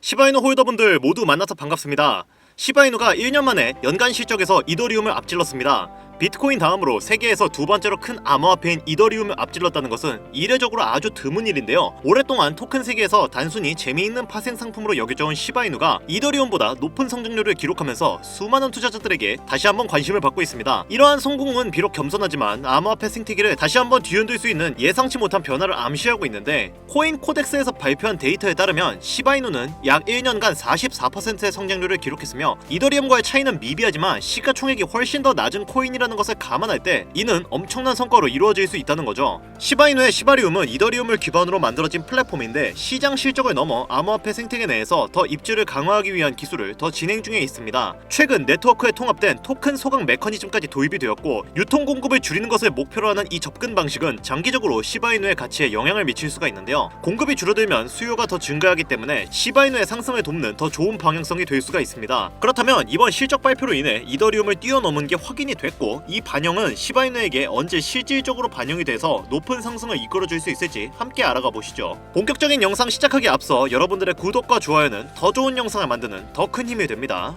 시바이누 홀더분들 모두 만나서 반갑습니다. 시바이누가 1년 만에 연간 실적에서 이더리움을 앞질렀습니다. 비트코인 다음으로 세계에서 두 번째로 큰 암호화폐인 이더리움을 앞질렀다는 것은 이례적으로 아주 드문 일인데요. 오랫동안 토큰 세계에서 단순히 재미있는 파생 상품으로 여겨져온 시바이누가 이더리움보다 높은 성장률을 기록하면서 수많은 투자자들에게 다시 한번 관심을 받고 있습니다. 이러한 성공은 비록 겸손하지만 암호화폐 생태계를 다시 한번 뒤흔들 수 있는 예상치 못한 변화를 암시하고 있는데, 코인 코덱스에서 발표한 데이터에 따르면 시바이누는 약 1년간 44%의 성장률을 기록했으며, 이더리움과의 차이는 미비하지만 시가총액이 훨씬 더 낮은 코인이라는 것을 감안할 때 이는 엄청난 성과로 이루어질 수 있다는 거죠. 시바이누의 시바리움은 이더리움을 기반으로 만들어진 플랫폼인데, 시장 실적을 넘어 암호화폐 생태계 내에서 더 입지를 강화하기 위한 기술을 더 진행 중에 있습니다. 최근 네트워크에 통합된 토큰 소각 메커니즘까지 도입이 되었고, 유통 공급을 줄이는 것을 목표로 하는 이 접근 방식은 장기적으로 시바이누의 가치에 영향을 미칠 수가 있는데요. 공급이 줄어들면 수요가 더 증가하기 때문에 시바이누의 상승을 돕는 더 좋은 방향성이 될 수가 있습니다. 그렇다면 이번 실적 발표로 인해 이더리움을 뛰어넘은 게 확인이 됐고, 이 반영은 시바이누에게 언제 실질적으로 반영이 돼서 높은 상승을 이끌어줄 수 있을지 함께 알아가 보시죠. 본격적인 영상 시작하기에 앞서 여러분들의 구독과 좋아요는 더 좋은 영상을 만드는 더 큰 힘이 됩니다.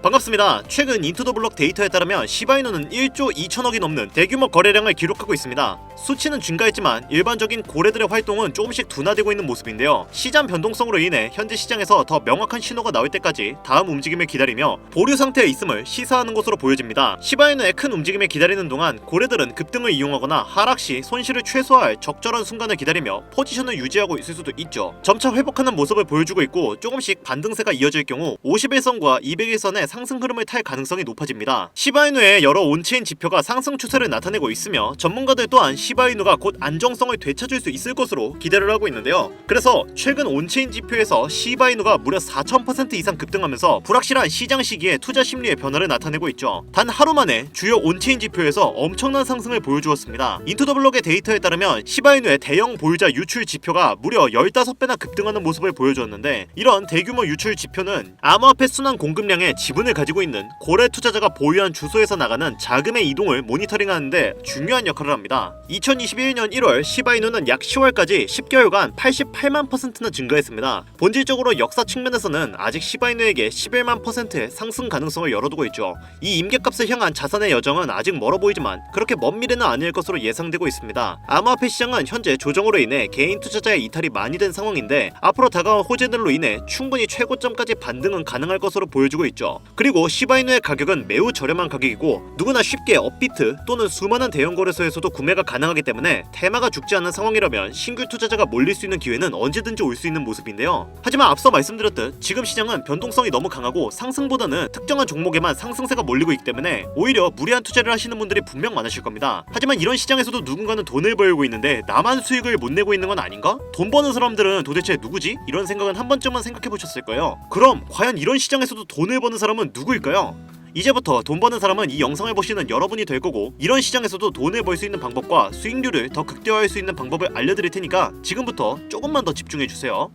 반갑습니다. 최근 인투더블록 데이터에 따르면 시바이누는 1조 2천억이 넘는 대규모 거래량을 기록하고 있습니다. 수치는 증가했지만 일반적인 고래들의 활동은 조금씩 둔화되고 있는 모습인데요. 시장 변동성으로 인해 현재 시장에서 더 명확한 신호가 나올 때까지 다음 움직임을 기다리며 보류 상태에 있음을 시사하는 것으로 보여집니다. 시바이누의 큰 움직임을 기다리는 동안 고래들은 급등을 이용하거나 하락 시 손실을 최소화할 적절한 순간을 기다리며 포지션을 유지하고 있을 수도 있죠. 점차 회복하는 모습을 보여주고 있고, 조금씩 반등세가 이어질 경우 51선과 201선의 상승 흐름을 탈 가능성이 높아집니다. 시바이누의 여러 온체인 지표가 상승 추세를 나타내고 있으며, 전문가들 또한 시바이누가 곧 안정성을 되찾을 수 있을 것으로 기대를 하고 있는데요. 그래서 최근 온체인 지표에서 시바이누가 무려 4000% 이상 급등하면서 불확실한 시장 시기에 투자 심리의 변화를 나타내고 있죠. 단 하루 만에 주요 온체인 지표에서 엄청난 상승을 보여주었습니다. 인투더블록의 데이터에 따르면 시바이누의 대형 보유자 유출 지표가 무려 15배나 급등하는 모습을 보여주었는데, 이런 대규모 유출 지표는 암호화폐 순환 공급량의 지분을 가지고 있는 고래 투자자가 보유한 주소에서 나가는 자금의 이동을 모니터링하는데 중요한 역할을 합니다. 2021년 1월 시바이누는 약 10월까지 10개월간 88만%나 증가했습니다. 본질적으로 역사 측면에서는 아직 시바이누에게 11만 %의 상승 가능성을 열어두고 있죠. 이 임계값을 향한 자산의 여정은 아직 멀어 보이지만 그렇게 먼 미래는 아닐 것으로 예상되고 있습니다. 암호화폐 시장은 현재 조정으로 인해 개인 투자자의 이탈이 많이 된 상황인데, 앞으로 다가온 호재들로 인해 충분히 최고점까지 반등은 가능할 것으로 보여주고 있죠. 그리고 시바이누의 가격은 매우 저렴한 가격이고, 누구나 쉽게 업비트 또는 수많은 대형 거래소에서도 구매가 가능하기 때문에 테마가 죽지 않는 상황이라면 신규 투자자가 몰릴 수 있는 기회는 언제든지 올 수 있는 모습인데요. 하지만 앞서 말씀드렸듯 지금 시장은 변동성이 너무 강하고 상승보다는 특정한 종목에만 상승세가 몰리고 있기 때문에 오히려 무리한 투자를 하시는 분들이 분명 많으실 겁니다. 하지만 이런 시장에서도 누군가는 돈을 벌고 있는데 나만 수익을 못 내고 있는 건 아닌가? 돈 버는 사람들은 도대체 누구지? 이런 생각은 한 번쯤은 생각해 보셨을 거예요. 그럼 과연 이런 시장에서도 돈을 버는 사람은 누구일까요? 이제부터 돈 버는 사람은 이 영상을 보시는 여러분이 될 거고, 이런 시장에서도 돈을 벌 수 있는 방법과 수익률을 더 극대화할 수 있는 방법을 알려드릴 테니까 지금부터 조금만 더 집중해주세요.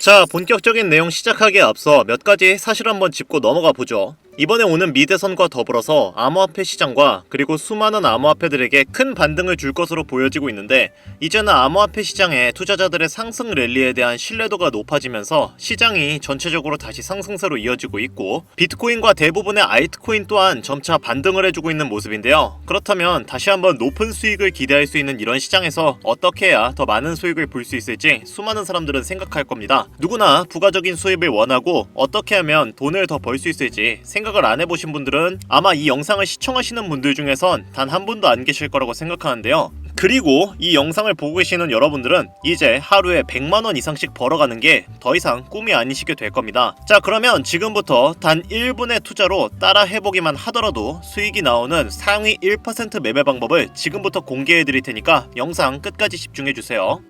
자, 본격적인 내용 시작하기에 앞서 몇 가지 사실 한번 짚고 넘어가 보죠. 이번에 오는 미대선과 더불어서 암호화폐 시장과 그리고 수많은 암호화폐들에게 큰 반등을 줄 것으로 보여지고 있는데, 이제는 암호화폐 시장의 투자자들의 상승 랠리에 대한 신뢰도가 높아지면서 시장이 전체적으로 다시 상승세로 이어지고 있고, 비트코인과 대부분의 알트코인 또한 점차 반등을 해주고 있는 모습인데요. 그렇다면 다시 한번 높은 수익을 기대할 수 있는 이런 시장에서 어떻게 해야 더 많은 수익을 볼 수 있을지 수많은 사람들은 생각할 겁니다. 누구나 부가적인 수입을 원하고 어떻게 하면 돈을 더 벌 수 있을지 생각을 안 해보신 분들은 아마 이 영상을 시청하시는 분들 중에선 단 한 분도 안 계실 거라고 생각하는데요. 그리고 이 영상을 보고 계시는 여러분들은 이제 하루에 100만원 이상씩 벌어가는 게 더 이상 꿈이 아니시게 될 겁니다. 자, 그러면 지금부터 단 1분의 투자로 따라 해보기만 하더라도 수익이 나오는 상위 1% 매매 방법을 지금부터 공개해 드릴 테니까 영상 끝까지 집중해주세요.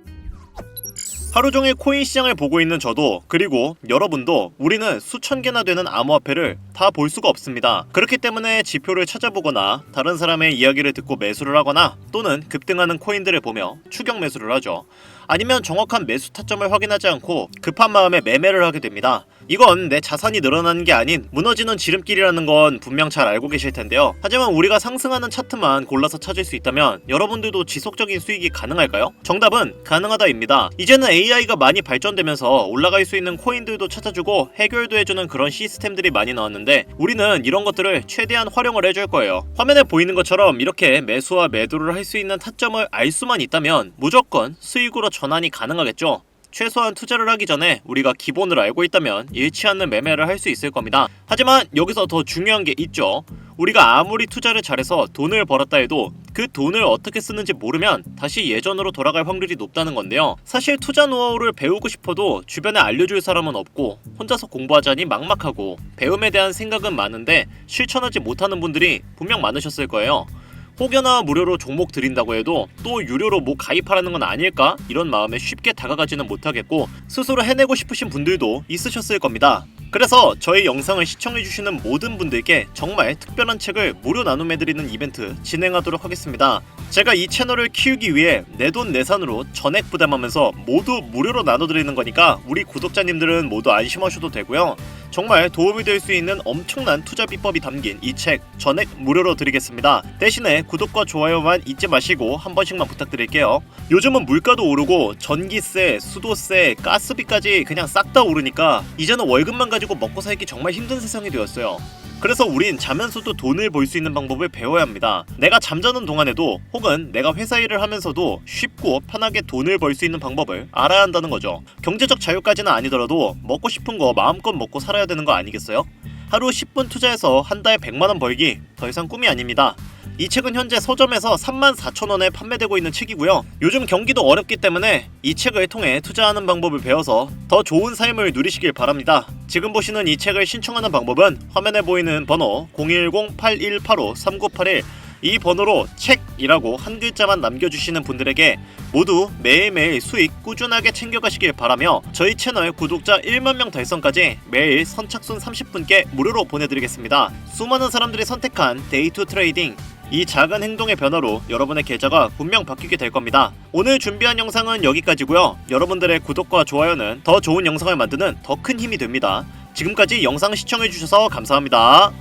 하루종일 코인 시장을 보고 있는 저도, 그리고 여러분도 우리는 수천 개나 되는 암호화폐를 다 볼 수가 없습니다. 그렇기 때문에 지표를 찾아보거나 다른 사람의 이야기를 듣고 매수를 하거나 또는 급등하는 코인들을 보며 추격 매수를 하죠. 아니면 정확한 매수 타점을 확인하지 않고 급한 마음에 매매를 하게 됩니다. 이건 내 자산이 늘어나는 게 아닌 무너지는 지름길이라는 건 분명 잘 알고 계실 텐데요. 하지만 우리가 상승하는 차트만 골라서 찾을 수 있다면 여러분들도 지속적인 수익이 가능할까요? 정답은 가능하다입니다. 이제는 AI가 많이 발전되면서 올라갈 수 있는 코인들도 찾아주고 해결도 해주는 그런 시스템들이 많이 나왔는데 우리는 이런 것들을 최대한 활용을 해줄 거예요. 화면에 보이는 것처럼 이렇게 매수와 매도를 할 수 있는 타점을 알 수만 있다면 무조건 수익으로 전환이 가능하겠죠. 최소한 투자를 하기 전에 우리가 기본을 알고 있다면 잃지 않는 매매를 할 수 있을 겁니다. 하지만 여기서 더 중요한 게 있죠. 우리가 아무리 투자를 잘해서 돈을 벌었다 해도 그 돈을 어떻게 쓰는지 모르면 다시 예전으로 돌아갈 확률이 높다는 건데요. 사실 투자 노하우를 배우고 싶어도 주변에 알려줄 사람은 없고 혼자서 공부하자니 막막하고 배움에 대한 생각은 많은데 실천하지 못하는 분들이 분명 많으셨을 거예요. 혹여나 무료로 종목 드린다고 해도 또 유료로 뭐 가입하라는 건 아닐까? 이런 마음에 쉽게 다가가지는 못하겠고 스스로 해내고 싶으신 분들도 있으셨을 겁니다. 그래서 저희 영상을 시청해주시는 모든 분들께 정말 특별한 책을 무료 나눔해드리는 이벤트 진행하도록 하겠습니다. 제가 이 채널을 키우기 위해 내돈내산으로 전액 부담하면서 모두 무료로 나눠드리는 거니까 우리 구독자님들은 모두 안심하셔도 되고요. 정말 도움이 될 수 있는 엄청난 투자 비법이 담긴 이 책 전액 무료로 드리겠습니다. 대신에 구독과 좋아요만 잊지 마시고 한 번씩만 부탁드릴게요. 요즘은 물가도 오르고 전기세, 수도세, 가스비까지 그냥 싹 다 오르니까 이제는 월급만 가지고 먹고 살기 정말 힘든 세상이 되었어요. 그래서 우린 자면서도 돈을 벌 수 있는 방법을 배워야 합니다. 내가 잠자는 동안에도 혹은 내가 회사 일을 하면서도 쉽고 편하게 돈을 벌 수 있는 방법을 알아야 한다는 거죠. 경제적 자유까지는 아니더라도 먹고 싶은 거 마음껏 먹고 살아야 되는 거 아니겠어요? 하루 10분 투자해서 한 달 100만원 벌기 더 이상 꿈이 아닙니다. 이 책은 현재 서점에서 34,000원에 판매되고 있는 책이고요. 요즘 경기도 어렵기 때문에 이 책을 통해 투자하는 방법을 배워서 더 좋은 삶을 누리시길 바랍니다. 지금 보시는 이 책을 신청하는 방법은 화면에 보이는 번호 010-8185-3981 이 번호로 책이라고 한 글자만 남겨주시는 분들에게 모두 매일매일 수익 꾸준하게 챙겨가시길 바라며 저희 채널 구독자 1만 명 달성까지 매일 선착순 30분께 무료로 보내드리겠습니다. 수많은 사람들이 선택한 데이투 트레이딩 이 작은 행동의 변화로 여러분의 계좌가 분명 바뀌게 될 겁니다. 오늘 준비한 영상은 여기까지고요. 여러분들의 구독과 좋아요는 더 좋은 영상을 만드는 더 큰 힘이 됩니다. 지금까지 영상 시청해주셔서 감사합니다.